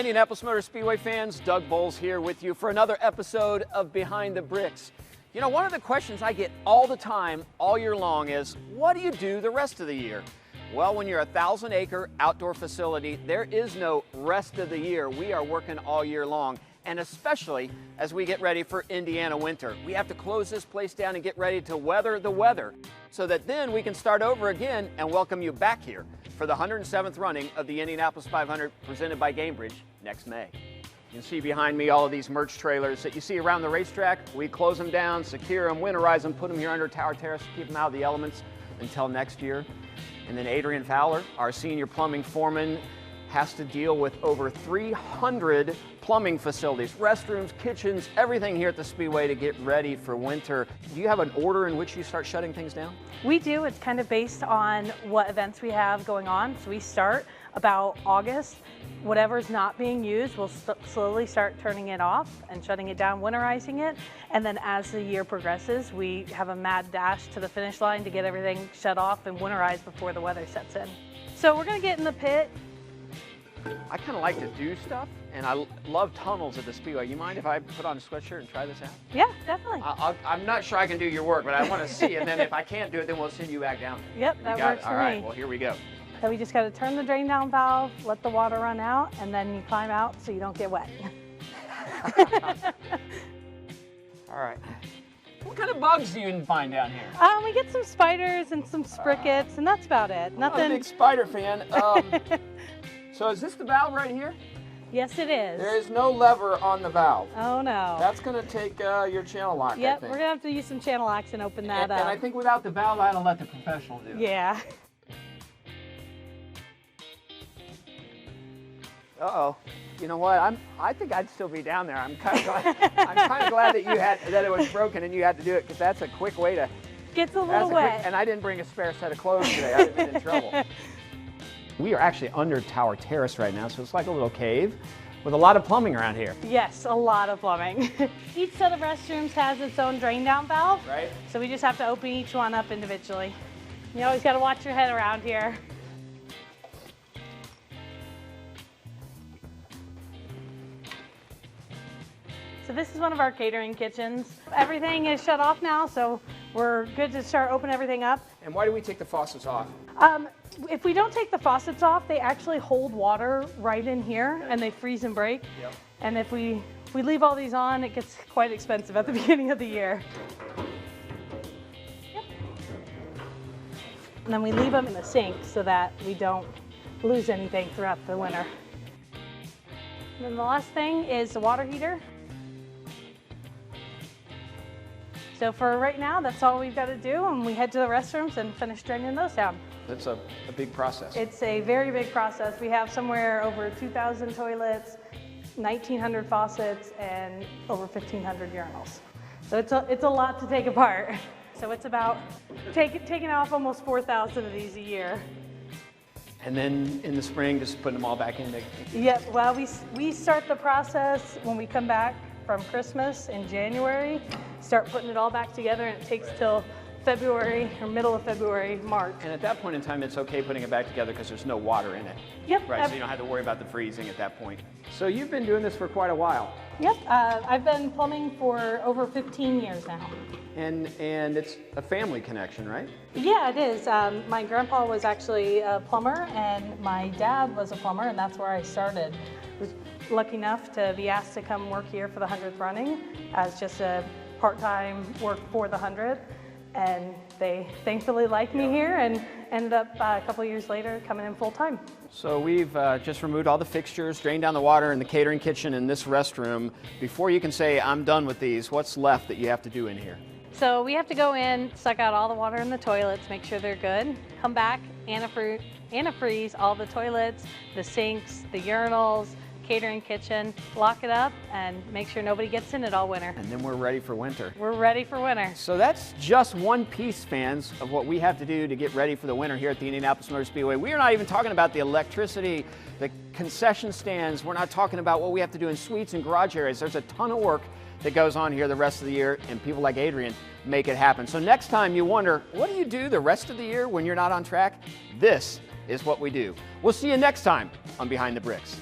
Indianapolis Motor Speedway fans, Doug Boles here with you for another episode of Behind the Bricks. You know, one of the questions I get all the time, all year long is, what do you do the rest of the year? Well, when you're a 1,000-acre outdoor facility, there is no rest of the year. We are working all year long, and especially as we get ready for Indiana winter. We have to close this place down and get ready to weather the weather so that then we can start over again and welcome you back here for the 107th running of the Indianapolis 500 presented by Gamebridge next May. You can see behind me all of these merch trailers that you see around the racetrack. We close them down, secure them, winterize them, put them here under Tower Terrace to keep them out of the elements until next year. And then Adrian Fowler, our senior plumbing foreman, has to deal with over 300 plumbing facilities, restrooms, kitchens, everything here at the Speedway to get ready for winter. Do you have an order in which you start shutting things down? We do. It's kind of based on what events we have going on. So we start about August. Whatever's not being used, we'll slowly start turning it off and shutting it down, winterizing it. And then as the year progresses, we have a mad dash to the finish line to get everything shut off and winterized before the weather sets in. So we're going to get in the pit. I kind of like to do stuff, and I love tunnels at the Speedway. You mind if I put on a sweatshirt and try this out? Yeah, definitely. I'm not sure I can do your work, but I want to see, and then if I can't do it, then we'll send you back down. Yep, that works for me. All right, well, here we go. So we just got to turn the drain down valve, let the water run out, and then you climb out so you don't get wet. All right. What kind of bugs do you find down here? We get some spiders and some sprickets, and that's about it. I'm a big spider fan. So is this the valve right here? Yes, it is. There is no lever on the valve. Oh, no. That's going to take your channel lock, yep, I think. we're going to have to use some channel locks and open that up. And I think without the valve, I'll let the professional do it. Yeah. Uh-oh. You know what? I think I'd still be down there. I'm kind of glad that it was broken and you had to do it, because that's a quick way to... Gets a little wet. And I didn't bring a spare set of clothes today. I would have been in trouble. We are actually under Tower Terrace right now, so it's like a little cave with a lot of plumbing around here. Yes, a lot of plumbing. Each set of restrooms has its own drain down valve. Right. So we just have to open each one up individually. You always got to watch your head around here. So this is one of our catering kitchens. Everything is shut off now, so we're good to start opening everything up. And why do we take the faucets off? If we don't take the faucets off, they actually hold water right in here, and they freeze and break. Yep. And if we leave all these on, it gets quite expensive at the beginning of the year. Yep. And then we leave them in the sink so that we don't lose anything throughout the winter. And then the last thing is the water heater. So for right now, that's all we've got to do, and we head to the restrooms and finish draining those down. That's a big process. It's a very big process. We have somewhere over 2,000 toilets, 1,900 faucets, and over 1,500 urinals. So it's a lot to take apart. So it's about taking off almost 4,000 of these a year. And then in the spring, just putting them all back in. Yep, well, we start the process when we come back from Christmas in January, start putting it all back together, and it takes till February or middle of February, March. And at that point in time, it's okay putting it back together because there's no water in it. Yep. Right, so you don't have to worry about the freezing at that point. So you've been doing this for quite a while. Yep, I've been plumbing for over 15 years now. And it's a family connection, right? Yeah, it is. My grandpa was actually a plumber, and my dad was a plumber, and that's where I started. I was lucky enough to be asked to come work here for the 100th running as just a part-time work for the 100th. And they thankfully liked me here and ended up a couple of years later coming in full-time. So we've just removed all the fixtures, drained down the water in the catering kitchen and this restroom. Before you can say, I'm done with these, what's left that you have to do in here? So we have to go in, suck out all the water in the toilets, make sure they're good, come back, antifreeze all the toilets, the sinks, the urinals, catering kitchen, lock it up, and make sure nobody gets in it all winter. And then we're ready for winter. We're ready for winter. So that's just one piece, fans, of what we have to do to get ready for the winter here at the Indianapolis Motor Speedway. We are not even talking about the electricity, the concession stands. We're not talking about what we have to do in suites and garage areas. There's a ton of work that goes on here the rest of the year, and people like Adrian make it happen. So next time you wonder, what do you do the rest of the year when you're not on track? This is what we do. We'll see you next time on Behind the Bricks.